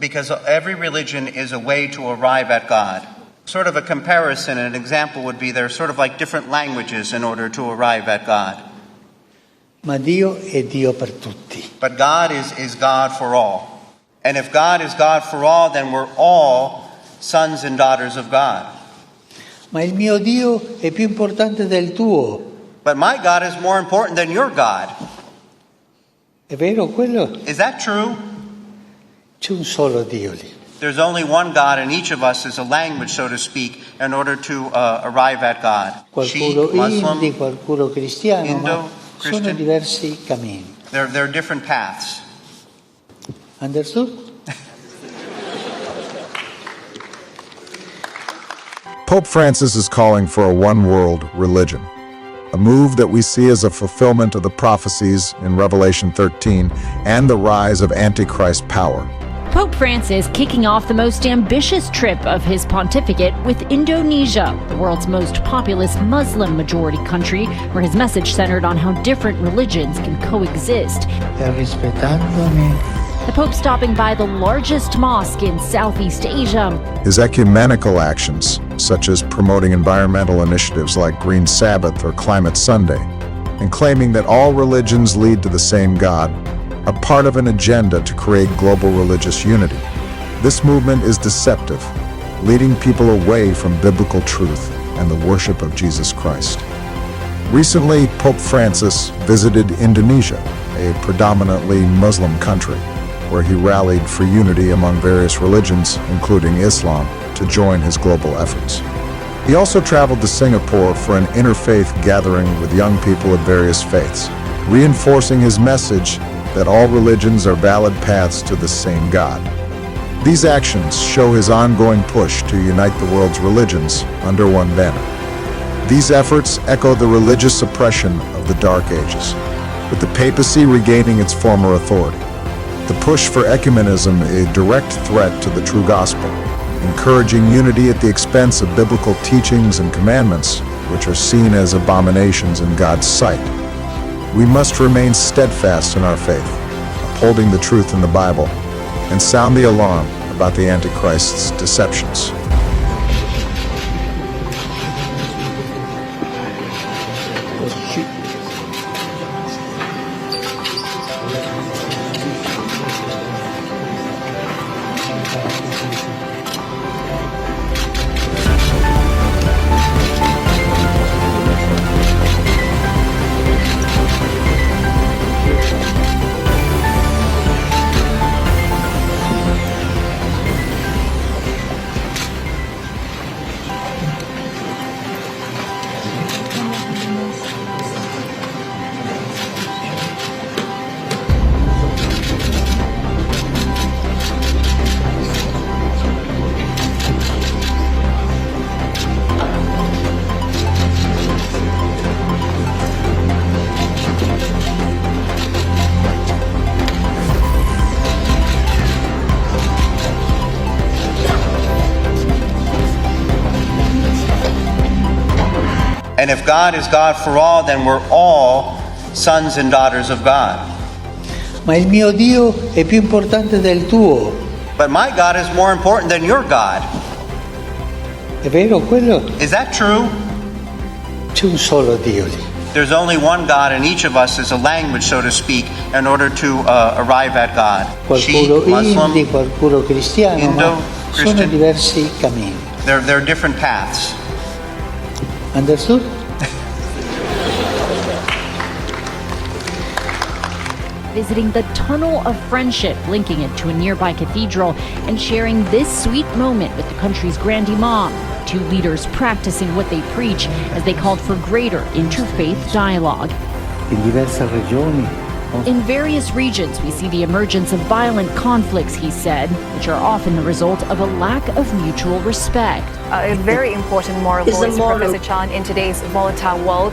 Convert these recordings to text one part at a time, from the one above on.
because every religion is a way to arrive at God. Sort of a comparison, an example would be they're sort of like different languages in order to arrive at God. Ma Dio è Dio per tutti. But God is God for all. And if God is God for all, then we're all sons and daughters of God. Ma il mio Dio è più importante del tuo. But my God is more important than your God. È vero quello? Is that true? C'è un solo Dio lì. There's only one God, and each of us is a language, so to speak, in order to arrive at God. Qualcuno Hindi, qualcuno cristiano, Indo, ma sono Christian. diversi cammini. There are different paths. Understood? Pope Francis is calling for a one-world religion, a move that we see as a fulfillment of the prophecies in Revelation 13 and the rise of Antichrist power. Pope Francis kicking off the most ambitious trip of his pontificate with Indonesia, the world's most populous Muslim-majority country, where his message centered on how different religions can coexist. The Pope stopping by the largest mosque in Southeast Asia. His ecumenical actions, such as promoting environmental initiatives like Green Sabbath or Climate Sunday, and claiming that all religions lead to the same God, are part of an agenda to create global religious unity. This movement is deceptive, leading people away from biblical truth and the worship of Jesus Christ. Recently, Pope Francis visited Indonesia, a predominantly Muslim country, where he rallied for unity among various religions, including Islam, to join his global efforts. He also traveled to Singapore for an interfaith gathering with young people of various faiths, reinforcing his message that all religions are valid paths to the same God. These actions show his ongoing push to unite the world's religions under one banner. These efforts echo the religious oppression of the Dark Ages, with the papacy regaining its former authority. The push for ecumenism is a direct threat to the true gospel, encouraging unity at the expense of biblical teachings and commandments, which are seen as abominations in God's sight. We must remain steadfast in our faith, upholding the truth in the Bible, and sound the alarm about the Antichrist's deceptions. And if God is God for all, then we're all sons and daughters of God. Ma il mio Dio è più importante del tuo. But my God is more important than your God. È vero quello? Is that true? C'è un solo Dio lì. There's only one God, and each of us is a language, so to speak, in order to arrive at God. Qualcuno Hindi, qualcuno cristiano, Indo, ma sono Christian. diversi cammini. There are different paths. Understood? Visiting the Tunnel of Friendship, linking it to a nearby cathedral, and sharing this sweet moment with the country's Grand Imam. Two leaders practicing what they preach as they called for greater interfaith dialogue. In diverse regioni. In various regions, we see the emergence of violent conflicts, he said, which are often the result of a lack of mutual respect. A very important moral voice, Professor Chan, in today's volatile world.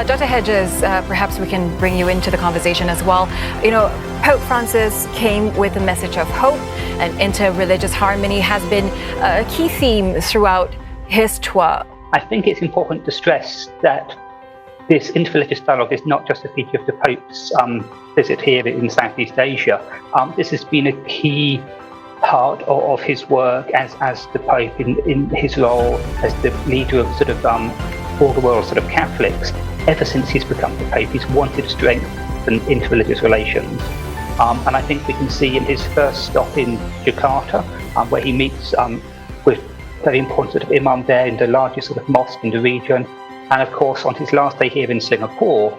Dr. Hedges, perhaps we can bring you into the conversation as well. You know, Pope Francis came with a message of hope, and inter-religious harmony has been a key theme throughout his tour. I think it's important to stress that this interreligious dialogue is not just a feature of the Pope's visit here in Southeast Asia. This has been a key part of his work as the Pope in his role as the leader of sort of all the world's sort of Catholics. Ever since he's become the Pope, he's wanted to strengthen interreligious relations. And I think we can see in his first stop in Jakarta, where he meets with very important sort of imam there in the largest sort of mosque in the region. And of course, on his last day here in Singapore,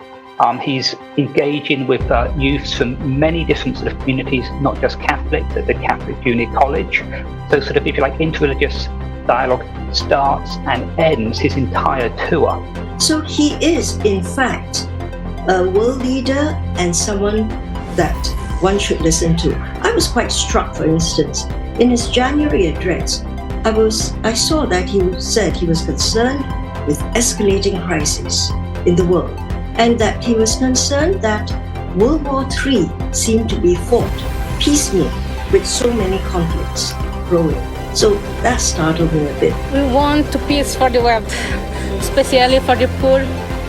he's engaging with youths from many different sort of communities, not just Catholics, at the Catholic Junior College. So sort of, if you like, interreligious dialogue starts and ends his entire tour. So he is, in fact, a world leader and someone that one should listen to. I was quite struck, for instance, in his January address, I saw that he said he was concerned with escalating crises in the world, and that he was concerned that World War III seemed to be fought piecemeal with so many conflicts growing. So that startled me a bit. We want peace for the world, especially for the poor.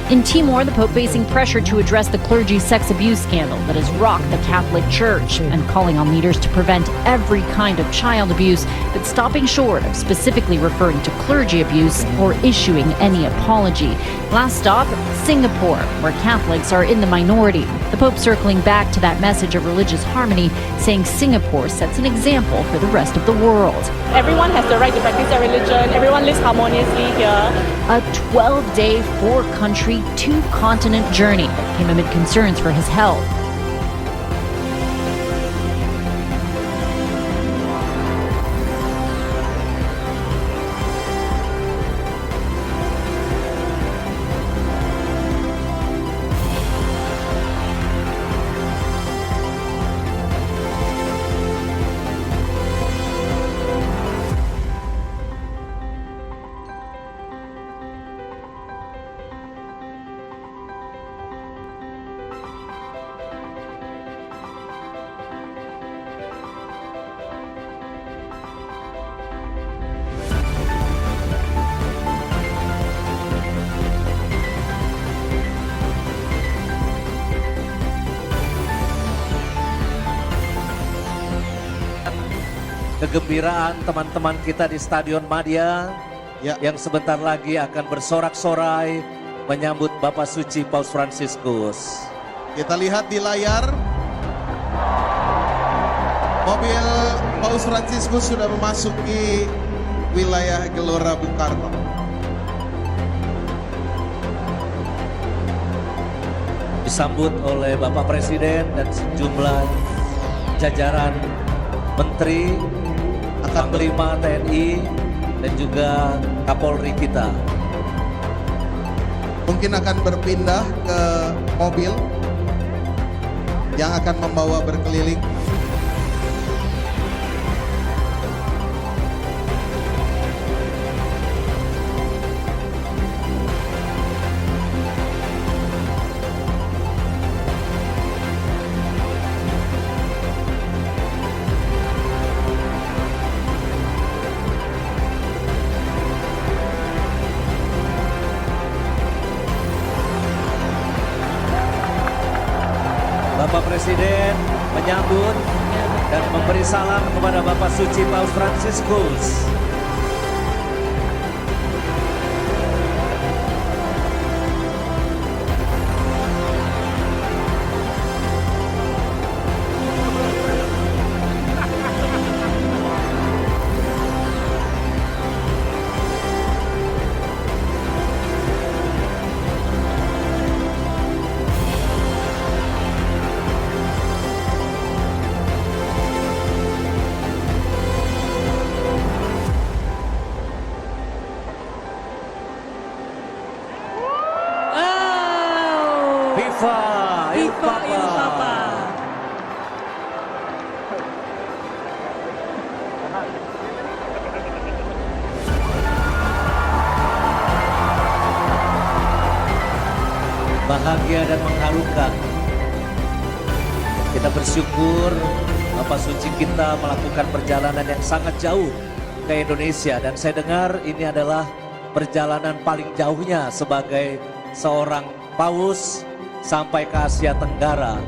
In Timor, the Pope facing pressure to address the clergy sex abuse scandal that has rocked the Catholic Church and calling on leaders to prevent every kind of child abuse, but stopping short of specifically referring to clergy abuse or issuing any apology. Last stop, Singapore, where Catholics are in the minority. The Pope circling back to that message of religious harmony, saying Singapore sets an example for the rest of the world. Everyone has the right to practice their religion. Everyone lives harmoniously here. A 12-day, 4-country, 2-continent journey that came amid concerns for his health. Kegembiraan teman-teman kita di Stadion Madia yang sebentar lagi akan bersorak-sorai menyambut Bapak Suci Paus Fransiskus. Kita lihat di layar, mobil Paus Fransiskus sudah memasuki wilayah Gelora Bung Karno. Disambut oleh Bapak Presiden dan sejumlah jajaran Menteri, Panglima TNI, dan juga Kapolri kita. Mungkin akan berpindah ke mobil yang akan membawa berkeliling. Bapak Presiden menyambut dan memberi salam kepada Bapak Suci Paus Fransiskus. Viva Il Papa. Bahagia dan mengharukan. Kita bersyukur Bapak Suci kita melakukan perjalanan yang sangat jauh ke Indonesia, dan saya dengar ini adalah perjalanan paling jauhnya sebagai seorang paus sampai ke Asia Tenggara.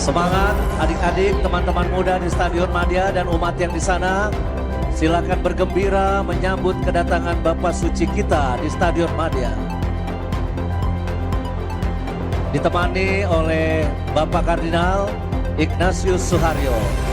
Semangat adik-adik, teman-teman muda di Stadion Madia dan umat yang di sana. Silakan bergembira menyambut kedatangan Bapak Suci kita di Stadion Madia. Ditemani oleh Bapak Kardinal Ignatius Suharyo.